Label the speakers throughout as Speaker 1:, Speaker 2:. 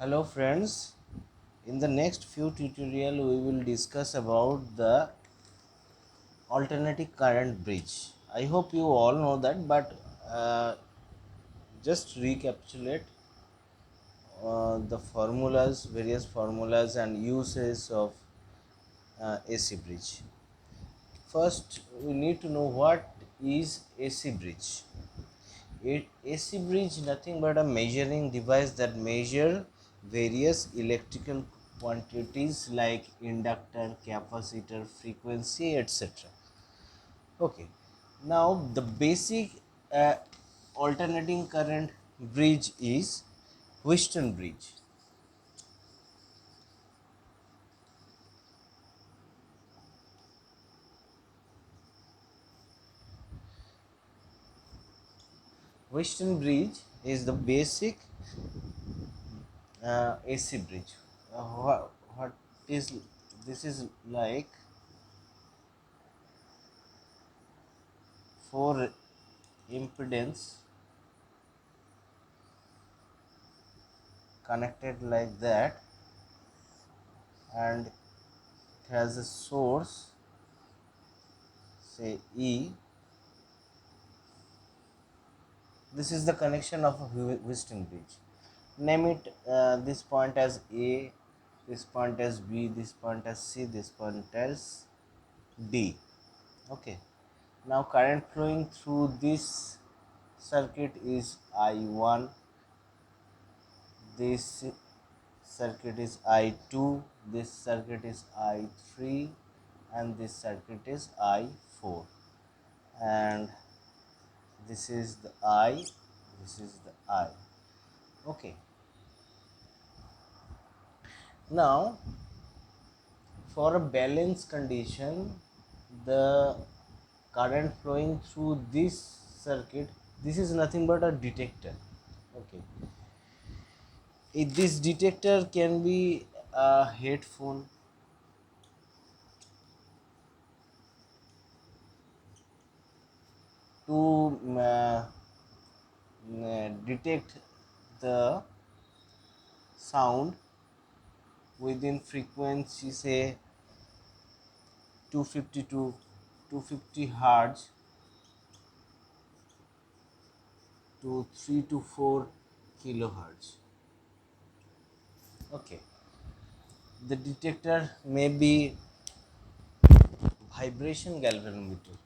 Speaker 1: Hello friends, in the next few tutorial we will discuss about the alternating current bridge. I hope you all know that, but just recapitulate the formulas, various formulas and uses of AC bridge. First, we need to know what is AC bridge. AC bridge nothing but a measuring device that measure various electrical quantities like inductor, capacitor, frequency, etc. Okay. Now the basic uh, alternating current bridge is Wheatstone bridge. Wheatstone bridge is the basic AC bridge. What is this is like four impedance connected like that, and it has a source, say E. This is the connection of a Wheatstone bridge. Name it this point as A, this point as B, this point as C, this point as D. Okay. Now current flowing through this circuit is I1, this circuit is I2, this circuit is I3, and this circuit is I4, and this is the I, this is the I. Okay. Now for a balanced condition, the current flowing through this circuit, this is nothing but a detector. Okay. This detector can be a headphone, to detect the sound within frequency, say 250 to 250 hertz to 3 to 4 kilohertz. Okay. The detector may be vibration galvanometer,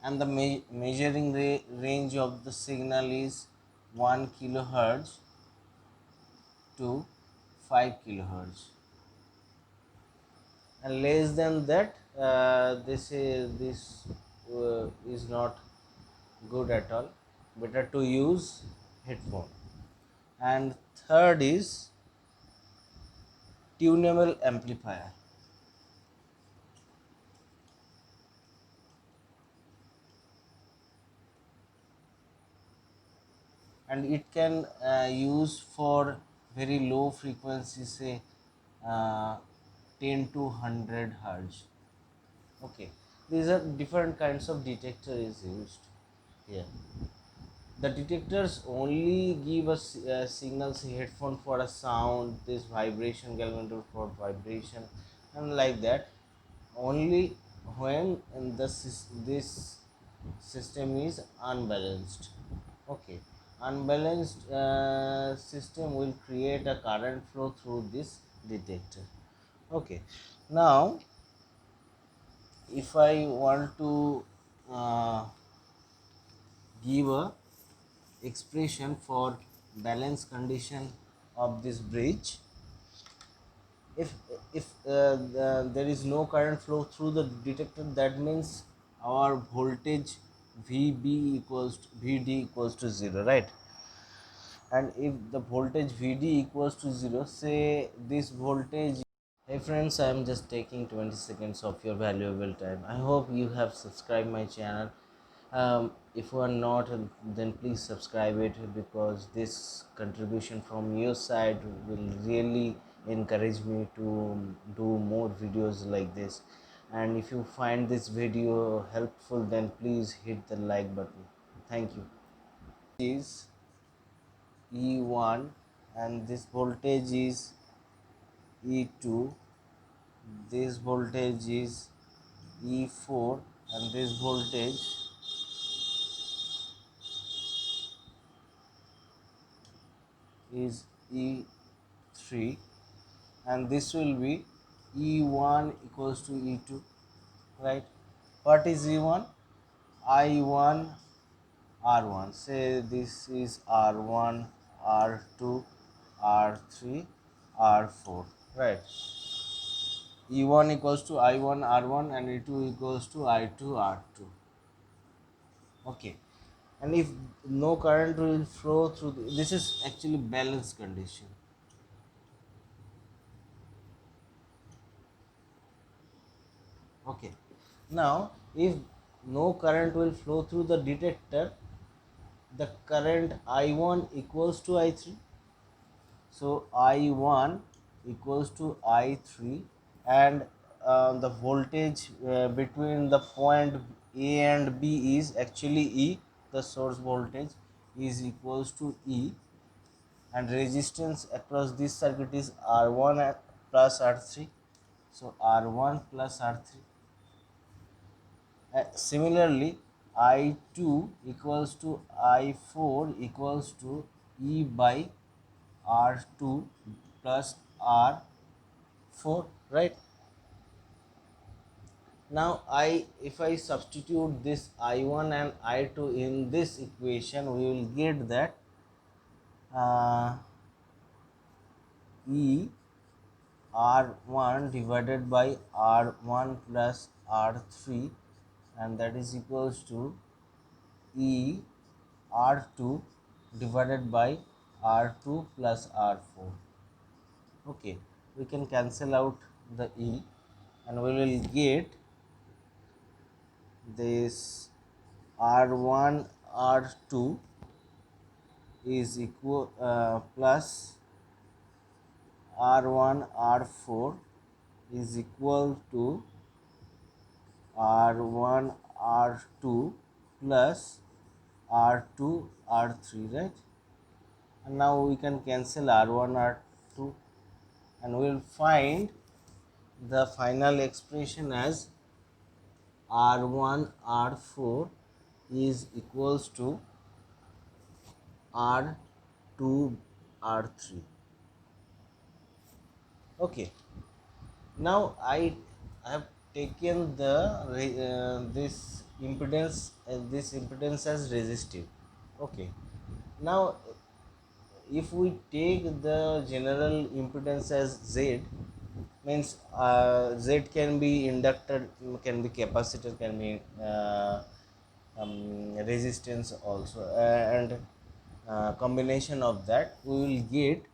Speaker 1: and the measuring range of the signal is 1 kilohertz to 5 kilohertz, and less than that this is not good at all. Better to use headphone. And third is tunable amplifier, and it can use for very low frequency, say uh, 10 to 100 hertz. Okay, these are different kinds of detector is used here. The detectors only give us signals, headphone for a sound, this vibration galvanometer for vibration, and like that, only when this system is unbalanced. Okay. Unbalanced system will create a current flow through this detector. Okay. Now if I want to uh, give a expression for balance condition of this bridge, if there is no current flow through the detector, that means our voltage vb equals to, vd equals to 0, right? And if the voltage vd equals to 0, say this voltage. Hey friends, I am just taking 20 seconds of your valuable time. I hope you have subscribed my channel. If you are not, then please subscribe it, because this contribution from your side will really encourage me to do more videos like this. and if you find this video helpful, then please hit the like button. Thank you. Is E1 and this voltage is E2, this voltage is E4 and this voltage is E3, and this will be E1 equals to E2, right? What is E1? I1 R1. Say this is R1, R2, R3, R4, right? E1 equals to I1 R1 and E2 equals to I2 R2. Okay, and if no current will flow through this is actually balanced condition. Okay, now if no current will flow through the detector, the current I1 equals to I3. So I1 equals to I3, and the voltage between the point A and B is actually E. The source voltage is equals to E, and resistance across this circuit is R1 plus R3. So R1 plus R3. Similarly, I2 equals to I4 equals to E by R2 plus R4, right? Now if I substitute this I1 and I2 in this equation, we will get that E R1 divided by R1 plus R3, and that is equals to E R2 divided by R2 plus R4. Okay, we can cancel out the E and we will get this R1 R2 is equal plus R1 R4 is equal to R1 R2 plus R2 R3, right? And now we can cancel R1 R2 and we will find the final expression as R1 R4 is equals to R2 R3. Okay, now I have taken the this impedance as resistive. Okay, now if we take the general impedance as Z, means Z can be inductor, can be capacitor, can be resistance also, and combination of that we will get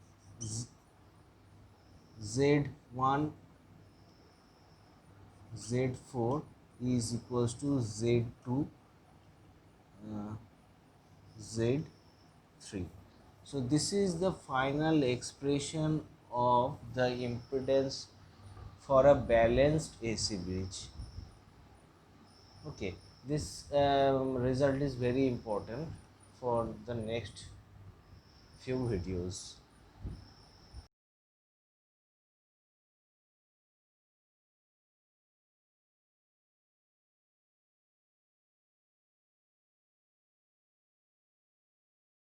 Speaker 1: Z1 Z4 is equals to Z2 Z3. So this is the final expression of the impedance for a balanced AC bridge. Okay, this result is very important for the next few videos.